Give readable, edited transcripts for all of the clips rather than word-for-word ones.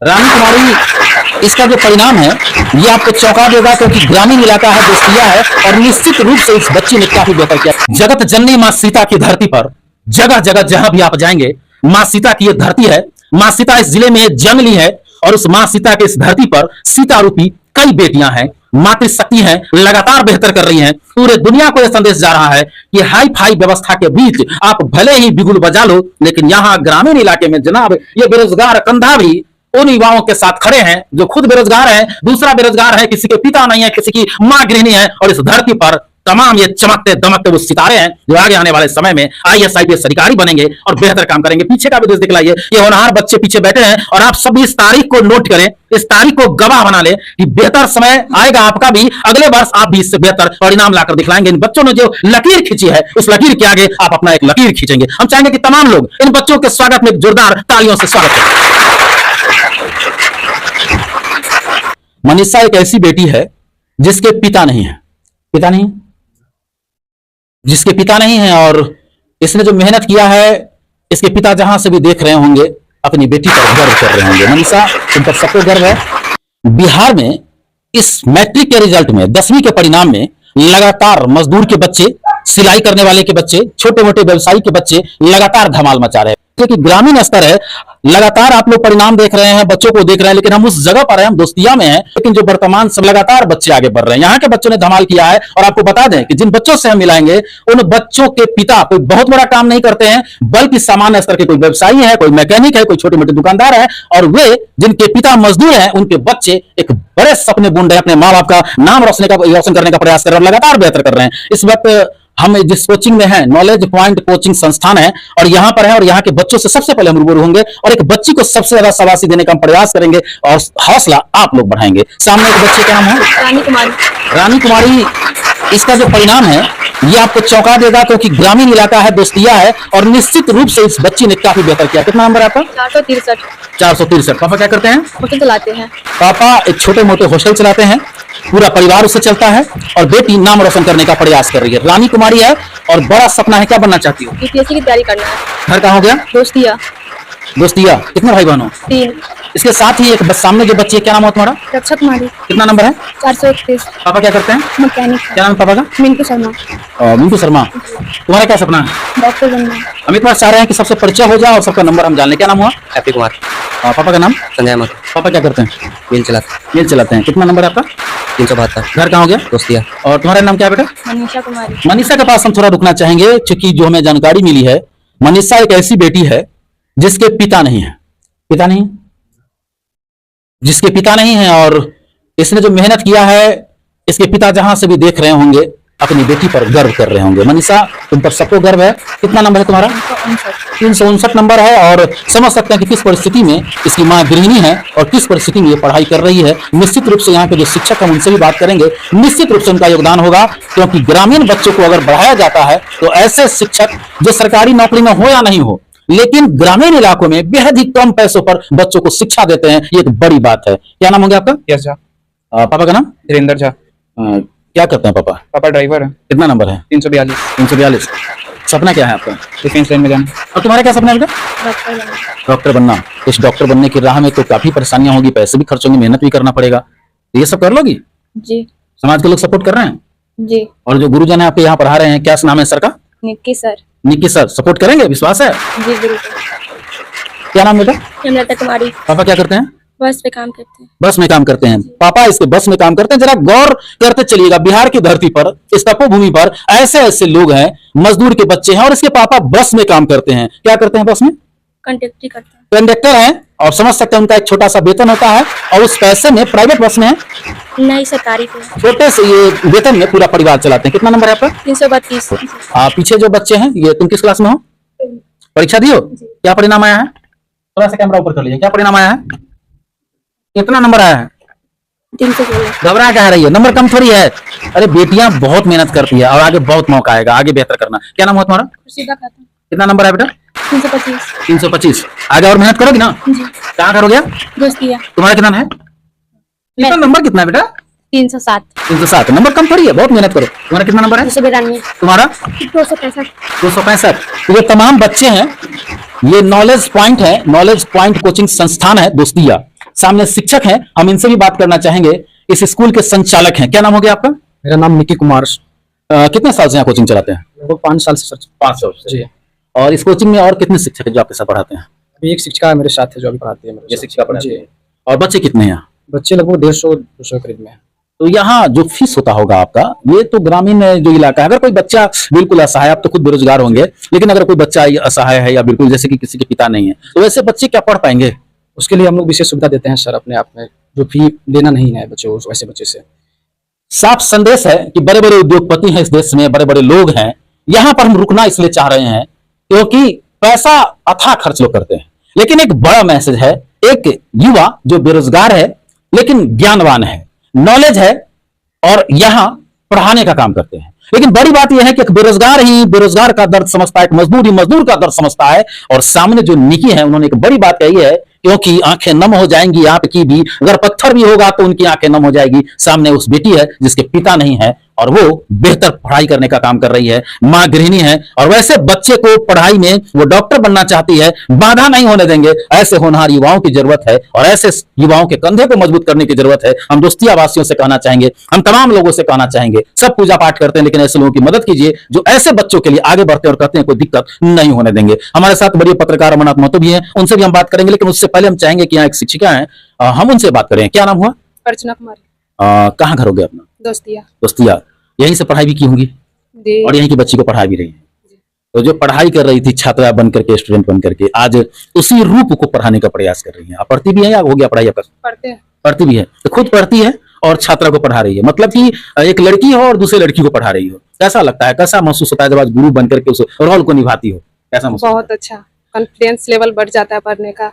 रानी कुमारी, इसका जो परिणाम है ये आपको चौंका देगा, क्योंकि ग्रामीण इलाका है, दोस्तिया है, और निश्चित रूप से इस बच्ची ने काफी बेहतर किया। जगत जननी मां सीता की धरती पर जगह जगह जहां भी आप जाएंगे, मां सीता की ये धरती है। मां सीता इस जिले में जन्म ली है, और उस मां सीता के इस धरती पर सीता रूपी कई बेटियां हैं, मातृशक्ति हैं, लगातार बेहतर कर रही हैं। पूरे दुनिया को यह संदेश जा रहा है कि हाई फाई व्यवस्था के बीच आप भले ही बिगुल बजा लो, लेकिन यहाँ ग्रामीण इलाके में जनाब ये बेरोजगार कंधा भी उन युवाओं के साथ खड़े हैं जो खुद बेरोजगार हैं, दूसरा बेरोजगार है, किसी के पिता नहीं है, किसी की मां गृहिणी है, और इस धरती पर तमाम ये चमकते दमकते वो सितारे हैं जो आगे आने वाले समय में आईएएस आईपीएस अधिकारी बनेंगे और बेहतर काम करेंगे। पीछे का भी दृश्य दिखलाइए, ये होनहार बच्चे पीछे बैठे हैं, और आप सभी इस तारीख को नोट करें, इस तारीख को गवाह बना ले कि बेहतर समय आएगा आपका भी, अगले वर्ष आप भी इससे बेहतर परिणाम लाकर दिखलाएंगे। इन बच्चों ने जो लकीर खींची है, उस लकीर के आगे आप अपना एक लकीर खींचेंगे। हम चाहेंगे कि तमाम लोग इन बच्चों के स्वागत में जोरदार तालियों से स्वागत करें। मनीषा एक ऐसी बेटी है जिसके पिता नहीं है, पिता नहीं, जिसके पिता नहीं है, और इसने जो मेहनत किया है, इसके पिता जहां से भी देख रहे होंगे अपनी बेटी पर गर्व कर रहे होंगे। मनीषा, तुम पर सबको गर्व है। बिहार में इस मैट्रिक के रिजल्ट में, 10वीं के परिणाम में लगातार मजदूर के बच्चे, सिलाई करने वाले के बच्चे, छोटे मोटे व्यवसायी के बच्चे लगातार धमाल मचा रहे हैं। क्योंकि ग्रामीण स्तर है, लगातार आप लोग परिणाम देख रहे हैं, बच्चों को देख रहे हैं, लेकिन हम उस जगह पर हैं, हम दोस्तिया में हैं, लेकिन जो वर्तमान सब लगातार बच्चे आगे बढ़ रहे हैं, यहाँ के बच्चों ने धमाल किया है। और आपको बता दें कि जिन बच्चों से हम मिलाएंगे, उन बच्चों के पिता कोई बहुत बड़ा काम नहीं करते हैं, बल्कि सामान्य स्तर के कोई व्यवसायी है, कोई मैकेनिक है, कोई छोटे मोटे दुकानदार है, और वे जिनके पिता मजदूर हैं, उनके बच्चे एक बड़े सपने बुन रहे हैं, अपने माँ बाप का नाम रोशन करने का प्रयास कर रहे हैं, लगातार बेहतर कर रहे हैं। इस वक्त हम जिस कोचिंग में हैं, नॉलेज पॉइंट कोचिंग संस्थान है, और यहाँ पर है, और यहाँ के बच्चों से सबसे पहले हम रूबरू होंगे, और एक बच्ची को सबसे ज्यादा शाबाशी देने का हम प्रयास करेंगे, और हौसला आप लोग बढ़ाएंगे। सामने एक बच्चे का नाम है रानी कुमारी। रानी कुमारी, इसका जो परिणाम है ये आपको चौंका देगा, क्योंकि ग्रामीण इलाका है, दोस्तिया है, और निश्चित रूप से इस बच्ची ने काफी बेहतर किया। कितना नंबर है आपका? 463। 463। पापा क्या करते हैं? होटल चलाते हैं। पापा एक छोटे मोटे हॉस्टल चलाते हैं, पूरा परिवार उससे चलता है, और बेटी नाम रोशन करने का प्रयास कर रही है। रानी कुमारी है, और बड़ा सपना है, क्या बनना चाहती हो? यूपीएससी की तैयारी करना है। घर कहाँ हो गया? दोस्तिया। दोस्तिया। कितने भाई बहन हो? 3। इसके साथ ही एक बस सामने जो बच्ची है, क्या नाम है तुम्हारा? रक्षा कुमारी। कितना नंबर है? 431। पापा क्या करते हैं? मैकेनिक। क्या नाम है पापा का? मिंटू शर्मा। मिंटू शर्मा। तुम्हारा क्या सपना है? डॉक्टर बनना। अमित कुमार चाह रहे हैं कि सबसे परिचय हो जाए और सबका नंबर हम जान लें। क्या नाम हुआ? हैप्पी कुमार। पापा का नाम? संजय मत। पापा क्या करते हैं? मिल चलाते। मिल चलाते हैं। कितना नंबर है आपका? 372। घर कहाँ हो गया? दोस्तिया। और तुम्हारा नाम क्या है बेटा? मनीषा कुमारी। मनीषा के पास हम थोड़ा रुकना चाहेंगे, क्योंकि जो हमें जानकारी मिली है, मनीषा एक ऐसी बेटी है जिसके पिता नहीं है, पिता नहीं, जिसके पिता नहीं है, और इसने जो मेहनत किया है, इसके पिता जहां से भी देख रहे होंगे अपनी बेटी पर गर्व कर रहे होंगे। मनीषा, तुम पर सबको गर्व है। कितना नंबर है तुम्हारा? 359 नंबर है, और समझ सकते हैं कि किस परिस्थिति में इसकी मां गृहिणी है और किस परिस्थिति में ये पढ़ाई कर रही है। निश्चित रूप से यहाँ के जो शिक्षक हम उनसे भी बात करेंगे, निश्चित रूप से उनका योगदान होगा, क्योंकि ग्रामीण बच्चों को अगर बढ़ाया जाता है तो ऐसे शिक्षक जो सरकारी नौकरी में हो या नहीं हो, लेकिन ग्रामीण इलाकों में बेहद ही कम पैसों पर बच्चों को शिक्षा देते हैं, ये एक बड़ी बात है। क्या नाम हो गया आपका? यस झा। पापा का नाम? धीरेन्द्र झा। क्या करते हैं पापा? पापा ड्राइवर है। कितना नंबर है? 342। 342। सपना क्या है आपका? डिफेंस लाइन में जाना। और तुम्हारा क्या सपना है बेटा? डॉक्टर बनना। डॉक्टर बनना। इस डॉक्टर बनने की राह में तो काफी परेशानियां होगी, पैसे भी खर्च होंगे, मेहनत भी करना पड़ेगा, ये सब कर लोगी? जी। समाज के लोग सपोर्ट कर रहे हैं? जी। और जो गुरुजन है आपके यहाँ पढ़ा रहे हैं, क्या नाम है सर का? Nikki sir. Nikki sir support करेंगे, विश्वास है? जी बिल्कुल। क्या नाम बेटा? हेमलता कुमारी। पापा क्या करते हैं? बस पे काम करते हैं। बस में काम करते हैं। पापा इसके बस में काम करते हैं। जरा गौर करते चलिएगा, बिहार की धरती पर, इस तपोभूमि पर ऐसे ऐसे लोग हैं, मजदूर के बच्चे हैं, और इसके पापा बस में काम करते हैं। क्या करते हैं बस में? कंडक्टर करते हैं। कंडक्टर हैं, और समझ सकते हैं उनका एक छोटा सा वेतन होता है, और उस पैसे में प्राइवेट बस में नहीं, सरकारी पे। छोटे से ये वेतन में पूरा परिवार चलाते हैं। कितना नंबर है आपका? 332। पीछे जो बच्चे हैं, ये तुम किस क्लास में हो? परीक्षा दी हो? क्या परिणाम आया है? थोड़ा सा कैमरा ऊपर कर लीजिए। क्या परिणाम आया है? कितना नंबर आया है? 316। घबरा क्या रही है? नंबर कम थोड़ी है। अरे बेटियां बहुत मेहनत करती है, और आगे बहुत मौका आएगा, आगे बेहतर करना। क्या नाम हुआ तुम्हारा? खुर्शीदा खातून। कितना नंबर है बेटा? 325। 325। आगे और मेहनत करोगी ना? जी। कहाँ करोगे? दोस्तिया। तुम्हारा कितना है? कितना नंबर कितना है बेटा? 307। 307। नंबर कम थोड़ी है, बहुत मेहनत करो। तुम्हारा कितना नंबर है? 292। तुम्हारा? 265। 265। तो ये तमाम बच्चे हैं, ये नॉलेज पॉइंट है, नॉलेज पॉइंट कोचिंग संस्थान है दोस्तिया। सामने शिक्षक हैं, हम इनसे भी बात करना चाहेंगे। इस स्कूल के संचालक हैं, क्या नाम हो गया आपका? मेरा नाम निकी कुमार। कितने साल से यहाँ कोचिंग चलाते हैं? लगभग 5 साल से सर। 5 साल से जी। और इस कोचिंग में और कितने शिक्षक हैं जो आपके साथ पढ़ाते हैं? अभी एक शिक्षिका मेरे साथ है जो अभी पढ़ाती है मेरे ये साथ। शिक्षिका पढ़ाती जी। है। और बच्चे कितने हैं? बच्चे लगभग 150-200 करीब में है। तो यहाँ जो फीस होता होगा आपका, ये तो ग्रामीण जो इलाका है, अगर कोई बच्चा बिल्कुल असहाय, आप तो खुद बेरोजगार होंगे, लेकिन अगर कोई बच्चा असहाय है या बिल्कुल जैसे कि किसी के पिता नहीं है, तो वैसे बच्चे क्या पढ़ पाएंगे? उसके लिए हम लोग विशेष सुविधा देते हैं सर अपने आप में, जो फी देना नहीं है बच्चे को, वैसे बच्चे से। साफ संदेश है कि बड़े बड़े उद्योगपति हैं इस देश में, बड़े बड़े लोग हैं, यहाँ पर हम रुकना इसलिए चाह रहे हैं क्योंकि पैसा अथाह खर्च लोग करते हैं, लेकिन एक बड़ा मैसेज है। एक युवा जो बेरोजगार है लेकिन ज्ञानवान है, नॉलेज है और यहाँ पढ़ाने का काम करते हैं। लेकिन बड़ी बात यह है कि एक बेरोजगार ही बेरोजगार का दर्द समझता है, एक मजदूर ही मजदूर का दर्द समझता है। और सामने जो निकी है, उन्होंने एक बड़ी बात कही है, क्योंकि आंखें नम हो जाएंगी आपकी भी, अगर पत्थर भी होगा तो उनकी आंखें नम हो जाएगी। सामने उस बेटी है जिसके पिता नहीं है और वो बेहतर पढ़ाई करने का काम कर रही है, मां गृहिणी है, और वैसे बच्चे को पढ़ाई में वो डॉक्टर बनना चाहती है, बाधा नहीं होने देंगे। ऐसे होनहार युवाओं की जरूरत है और ऐसे युवाओं के कंधे को मजबूत करने की जरूरत है। हम दोस्तिया वासियों से कहना चाहेंगे, हम तमाम लोगों से कहना चाहेंगे, सब पूजा पाठ करते हैं लेकिन ऐसे लोगों की मदद कीजिए जो ऐसे बच्चों के लिए आगे बढ़ते और कहते हैं कोई दिक्कत नहीं होने देंगे। हमारे साथ बड़े पत्रकार अमरनाथ महतो भी हैं, उनसे भी हम बात करेंगे, लेकिन उससे पहले हम चाहेंगे कि यहाँ एक शिक्षिका है, हम उनसे बात करें। क्या नाम हुआ? अर्चना कुमारी। कहाँ घर हो गया अपना? दोस्तिया। दोस्तिया। यहीं से पढ़ाई भी की होंगी जी। और यहीं की बच्ची को पढ़ा भी रही है। तो जो पढ़ाई कर रही थी छात्रा बन करके, स्टूडेंट बन करके, आज उसी रूप को पढ़ाने का प्रयास कर रही है। आप पढ़ती भी है या हो गया पढ़ाई आपका? पढ़ते हैं। पढ़ती भी है, तो खुद पढ़ती है और छात्रा को पढ़ा रही है, मतलब कि एक लड़की हो और दूसरे लड़की को पढ़ा रही हो। कैसा लगता है, कैसा महसूस होता है जब आज गुरु बन करके उस रोल को निभाती हो? कैसा महसूस? बहुत अच्छा, कॉन्फिडेंस लेवल बढ़ जाता है पढ़ने का।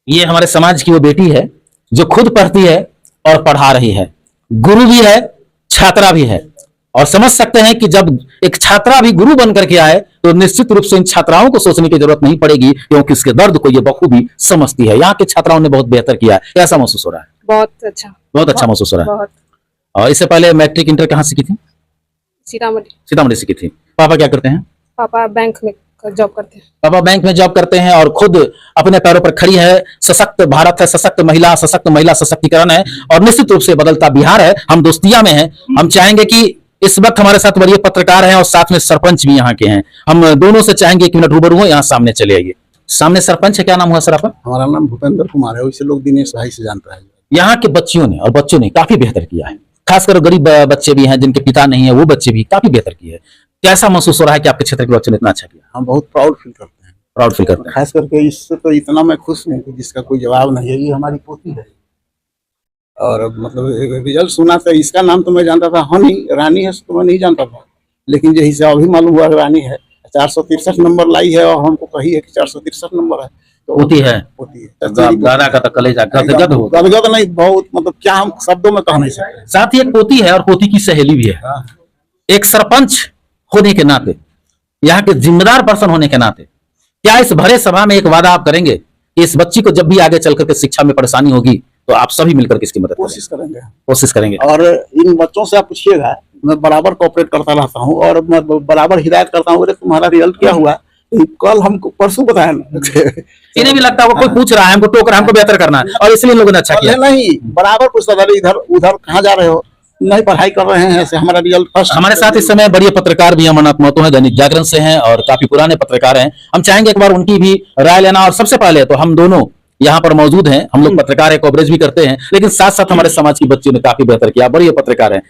ये हमारे समाज की वो बेटी है जो खुद पढ़ती है और पढ़ा रही है, गुरु भी है, छात्रा भी है। और समझ सकते हैं कि जब एक छात्रा भी गुरु बन करके आए तो निश्चित रूप से इन छात्राओं को सोचने की जरूरत नहीं पड़ेगी, क्योंकि इसके दर्द को ये बखूबी समझती है। यहाँ के छात्राओं ने बहुत बेहतर किया है। कैसा महसूस हो रहा है? बहुत अच्छा। बहुत अच्छा महसूस हो रहा है। बहुत। और इससे पहले मैट्रिक इंटर कहाँ से की थी? सीतामढ़ी। सीतामढ़ी से की थी। पापा क्या करते हैं? पापा बैंक में जॉब करते हैं। पापा बैंक में जॉब करते हैं और खुद अपने पैरों पर खड़ी है। सशक्त भारत है, सशक्त महिला सशक्तिकरण है और निश्चित रूप से बदलता बिहार है। हम दोस्तिया में हैं। हम चाहेंगे कि इस वक्त हमारे साथ वरीय पत्रकार हैं और साथ में सरपंच भी यहाँ के हैं। हम दोनों से चाहेंगे एक मिनट रूबरू हो, यहाँ सामने चले आइए। सामने सरपंच है, क्या नाम हुआ सर आपका? हमारा नाम भूपेंद्र कुमार है, वैसे लोग दिनेश भाई से जानता है। यहाँ के बच्चियों ने और बच्चों ने काफी बेहतर किया है, खासकर गरीब बच्चे भी हैं जिनके पिता नहीं है, वो बच्चे भी काफी बेहतर किए हैं। कैसा महसूस हो रहा है कि आपके क्षेत्र के बच्चों ने इतना अच्छा किया? हम बहुत प्राउड फील करते हैं। प्राउड फील करते हैं। खास करके इससे तो इतना मैं खुश हूँ कि जिसका कोई जवाब नहीं है। ये हमारी पोती है और मतलब रिजल्ट सुना था, इसका नाम तो मैं जानता था, हनी रानी है तो मैं नहीं जानता था, लेकिन यही से अभी मालूम हुआ रानी है। 463 नंबर लाई है और हमको कही है कि 463 नंबर है। तो होती है दादा का तो कलेजा गदगद हो। गदगद नहीं, बहुत मतलब क्या हम शब्दों में कह नहीं सकते। साथ ही एक पोती है और पोती की सहेली भी है। एक सरपंच होने के नाते, यहाँ के जिम्मेदार पर्सन होने के नाते, क्या इस भरे सभा में एक वादा आप करेंगे कि इस बच्ची को जब भी आगे चल करके शिक्षा में परेशानी होगी तो आप सभी मिलकर इसकी मदद कोशिश करेंगे। कोशिश करेंगे। और इन बच्चों से आप पूछिएगा, मैं बराबर कोऑपरेट करता रहता हूँ और मैं बराबर हिदायत करता हूँ, अरे तुम्हारा रिजल्ट क्या हुआ, कल हमको परसों बताया ना। इन्हें भी लगता है कोई पूछ रहा है, हमको टोक रहा है, हमको बेहतर करना है, और इसलिए लोगों ने अच्छा किया। नहीं, बराबर पूछता था, इधर उधर कहाँ जा रहे हो, नहीं पढ़ाई कर रहे हैं, ऐसे हमारा रिजल्ट फर्स्ट। हमारे साथ इस समय बड़े पत्रकार भी अमरनाथ महतो हैं, दैनिक जागरण से हैं और काफी पुराने पत्रकार हैं। हम चाहेंगे एक बार उनकी भी राय लेना। और सबसे पहले तो हम दोनों यहाँ पर मौजूद हैं, हम लोग पत्रकार है, कवरेज भी करते हैं, लेकिन साथ साथ हमारे समाज की बच्चियों ने काफी बेहतर किया, बड़े पत्रकार हैं,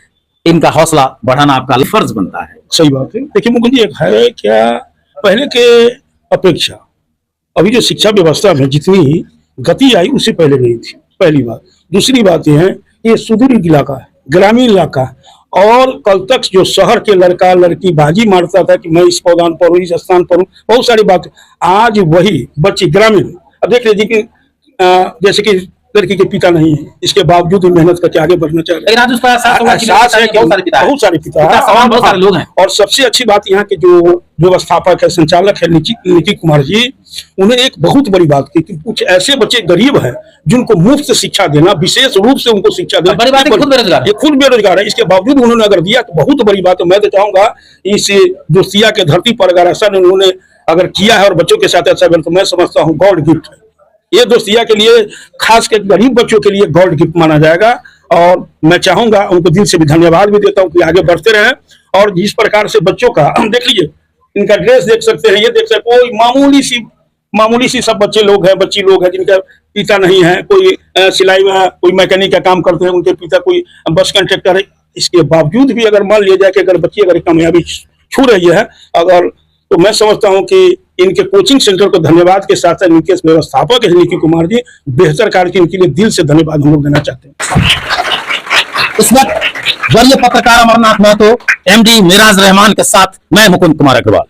इनका हौसला बढ़ाना आपका फर्ज बनता है। सही बात है। देखिए मुकुंद जी, एक है क्या, पहले के अपेक्षा अभी जो शिक्षा व्यवस्था में जितनी गति आई उससे पहले नहीं थी, पहली बात। दूसरी बात यह है, ये सुदूर इलाका है, ग्रामीण इलाका है, और कल तक जो शहर के लड़का लड़की बाजी मारता था कि मैं इस पौधान पर हूँ, इस स्थान पर हूँ, बहुत सारी बात, आज वही बच्चे ग्रामीण। अब देख लीजिए कि जैसे कि लड़की के पिता नहीं है, इसके बावजूद मेहनत करके आगे बढ़ना चाह रहे हैं। बहुत सारे पिता लोग हैं। और सबसे अच्छी बात यहाँ के जो व्यवस्थापक है, संचालक है निकी कुमार जी, उन्हें एक बहुत बड़ी बात की कि कुछ ऐसे बच्चे गरीब हैं जिनको मुफ्त शिक्षा देना, विशेष रूप से उनको शिक्षा देना। बड़ी बात है, खुद बेरोजगार है, इसके बावजूद उन्होंने अगर दिया तो बहुत बड़ी बात है। मैं तो चाहूंगा इस दोस्तिया के धरती पर अगर ऐसा उन्होंने अगर किया है और बच्चों के साथ ऐसा, तो मैं समझता हूँ गॉड गिफ्ट है। ये दोस्तिया के लिए खास कर गरीब बच्चों के लिए गॉड गिफ्ट माना जाएगा। और मैं चाहूंगा, उनको दिल से भी धन्यवाद भी देता हूँ कि आगे बढ़ते रहें। और जिस प्रकार से बच्चों का देख लीजिए, इनका ड्रेस देख सकते हैं, ये देख सकते हैं, कोई मामूली सी सब बच्चे लोग हैं, बच्ची लोग हैं जिनका पिता नहीं है, कोई सिलाई में, कोई मैकेनिक का काम करते हैं, उनके पिता कोई बस कंडक्टर है। इसके बावजूद भी अगर मान लिया जाए कि अगर बच्ची अगर कामयाबी छू रही है अगर, तो मैं समझता हूं कि इनके कोचिंग सेंटर को धन्यवाद के साथ साथ इनके व्यवस्थापक है निकी कुमार जी, बेहतर कार्य के इनके लिए दिल से धन्यवाद हम लोग देना चाहते हैं। इस वक्त वरीय पत्रकार अमरनाथ महतो, MD मिराज रहमान के साथ मैं मुकुंद कुमार अग्रवाल।